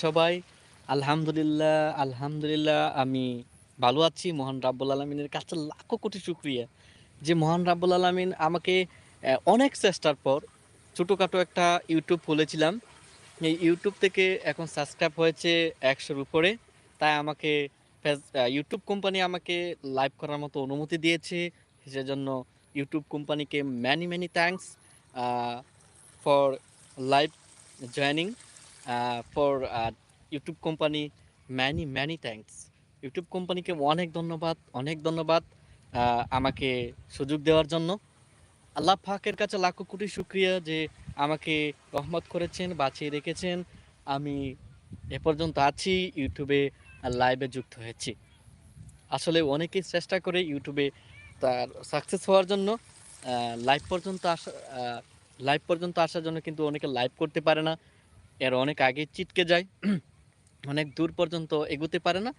সবাই আলহামদুলিল্লাহ, আলহামদুলিল্লাহ আমি ভালো আছি। মহান রাব্বুল আলামিনের কাছে লাখো কোটি শুকরিয়া যে মহান রাব্বুল আলামিন আমাকে অনেক চেষ্টার পর ছোটখাটো একটা ইউটিউব খুলেছিলাম। এই ইউটিউব থেকে এখন সাবস্ক্রাইব হয়েছে ১০০ র উপরে। তাই আমাকে ইউটিউব কোম্পানি আমাকে লাইভ করার মতো অনুমতি দিয়েছে। সেজন্য ইউটিউব কোম্পানিকে many, many thanks uh for live joining for YouTube company many, many thanks. YouTube কোম্পানিকে অনেক ধন্যবাদ, অনেক ধন্যবাদ আমাকে সুযোগ দেওয়ার জন্য। আল্লাহ পাকের কাছে লাখো কোটি শুকরিয়া যে আমাকে রহমত করেছেন, বাঁচিয়ে রেখেছেন। আমি এ পর্যন্ত আছি, ইউটিউবে লাইভে যুক্ত হয়েছি। আসলে অনেকেই চেষ্টা করে ইউটিউবে তার সাকসেস হওয়ার জন্য লাইভ পর্যন্ত আসা আ লাইভ পর্যন্ত আসার জন্য কিন্তু অনেকে লাইভ করতে পারে না। এর অনেক আগেই ছিটকে যায়। অনেক দূর পর্যন্ত এগোতে পারে না।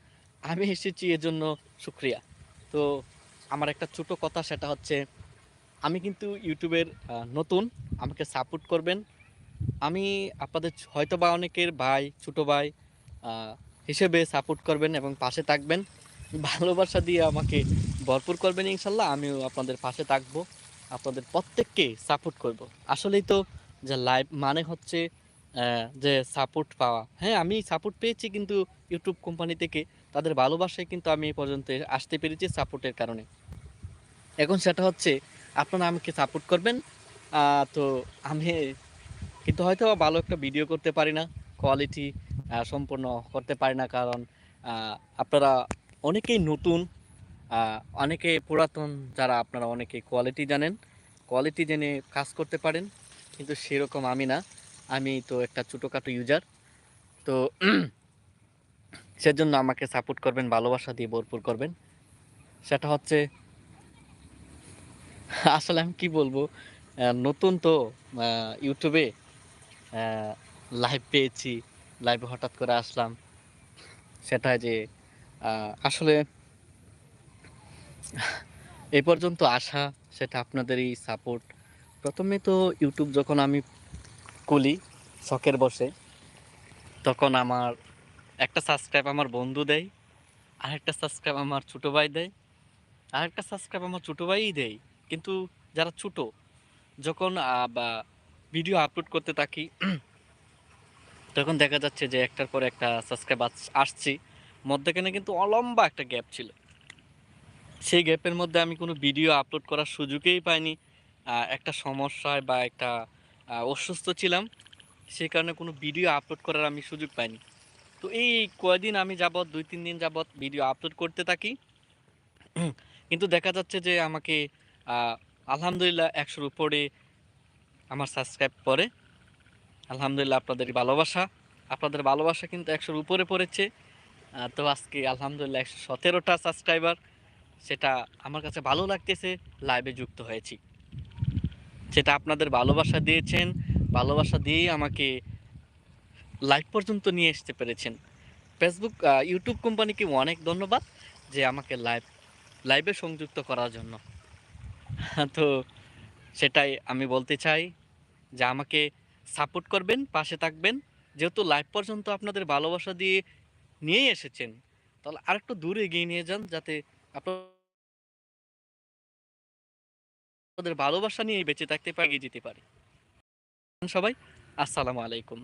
আমি এসেছি এজন্য শুকরিয়া। তো আমার একটা ছোট কথা সেটা হচ্ছে আমি কিন্তু ইউটিউবের নতুন। আমাকে সাপোর্ট করবেন। আমি আপনাদের হয়তোবা অনেকের ভাই, ছোট ভাই আ হিসেবে সাপোর্ট করবেন এবং পাশে থাকবেন। ভালোবাসা দিয়ে আমাকে ভরপুর করবেন ইনশাআল্লাহ। আমিও আপনাদের পাশে থাকবো। আপনাদের প্রত্যেককে সাপোর্ট করব। আসলেই তো যে লাইভ মানে হচ্ছে যে সাপোর্ট পাওয়া। হ্যাঁ, আমি সাপোর্ট পেয়েছি কিন্তু ইউটিউব কোম্পানি থেকে। তাদের ভালোবাসায় কিন্তু আমি এই পর্যন্ত আসতে পেরেছি সাপোর্টের কারণে। এখন সেটা হচ্ছে আপনারা আমাকে সাপোর্ট করবেন। আ তো আমি কিন্তু হয়তোবা ভালো একটা ভিডিও করতে পারি না। কোয়ালিটি সম্পূর্ণ করতে পারি না। কারণ আ আপনারা অনেকেই নতুন, আ অনেকে পুরাতন যারা আপনারা অনেকে কোয়ালিটি জানেন। কোয়ালিটি জেনে কাজ করতে পারেন। কিন্তু সেরকম আমি না। আমি তো একটা ছোটখাটো ইউজার। তো সেজন্য আমাকে সাপোর্ট করবেন, ভালোবাসা দিয়ে ভরপুর করবেন। সেটা হচ্ছে আসলে আমি কি বলবো? নতুন তো আ ইউটিউবে আ লাইভ পেয়েছি। লাইভে হঠাৎ করে আসলাম। সেটা যে আ আসলে এই পর্যন্ত আসা সেটা আপনাদেরই সাপোর্ট। ১ম এ তো ইউটিউব যখন আমি খুলি শখের বশে, তখন আমার একটা সাবস্ক্রাইব আমার বন্ধু দেয়, আরেকটা সাবস্ক্রাইব আমার ছোট ভাই দেয়, আরেকটা সাবস্ক্রাইব আমার ছোট ভাইই দেয়। কিন্তু যারা ছোট যখন বা ভিডিও আপলোড করতে থাকি তখন দেখা যাচ্ছে যে একটার পর একটা সাবস্ক্রাইব আসছি। মধ্যখানে কিন্তু অলম্বা একটা গ্যাপ ছিল। সেই গ্যাপের মধ্যে আমি কোনো ভিডিও আপলোড করার সুযোগই পাইনি। একটা সমস্যায় বা একটা অসুস্থ ছিলাম। সেই কারণে কোনো ভিডিও আপলোড করার আমি সুযোগ পাইনি। তো এই কয়দিন আমি যাবৎ ২-৩ দিন যাবৎ ভিডিও আপলোড করতে থাকি। কিন্তু দেখা যাচ্ছে যে আমাকে আ আলহামদুলিল্লাহ ১০০ র উপরে আমার সাবস্ক্রাইব পড়ে। আলহামদুলিল্লাহ আপনাদের ভালোবাসা। আপনাদের ভালোবাসা কিন্তু ১০০ র উপরে পড়েছে। তো আজকে আলহামদুলিল্লাহ ১১৭ টা সাবস্ক্রাইবার। সেটা আমার কাছে ভালো লাগতেছে। লাইভে যুক্ত হয়েছি। সেটা আপনাদের ভালোবাসা দিয়েছেন। ভালোবাসা দিয়েই আমাকে লাইভ পর্যন্ত নিয়ে আসতে পেরেছেন। ইউটিউব কোম্পানিকে অনেক ধন্যবাদ যে আমাকে লাইভে সংযুক্ত করার জন্য। তো সেটাই আমি বলতে চাই যে আমাকে সাপোর্ট করবেন, পাশে থাকবেন। যেহেতু লাইভ পর্যন্ত আপনাদের ভালোবাসা দিয়ে নিয়েই এসেছেন, তাহলে আরেকটু দূরে এগিয়ে নিয়ে যান যাতে আপনাদের ভালোবাসা নিয়েই বেঁচে থাকতে পারি, এগিয়ে যেতে পারি। সবাই আসসালামু আলাইকুম।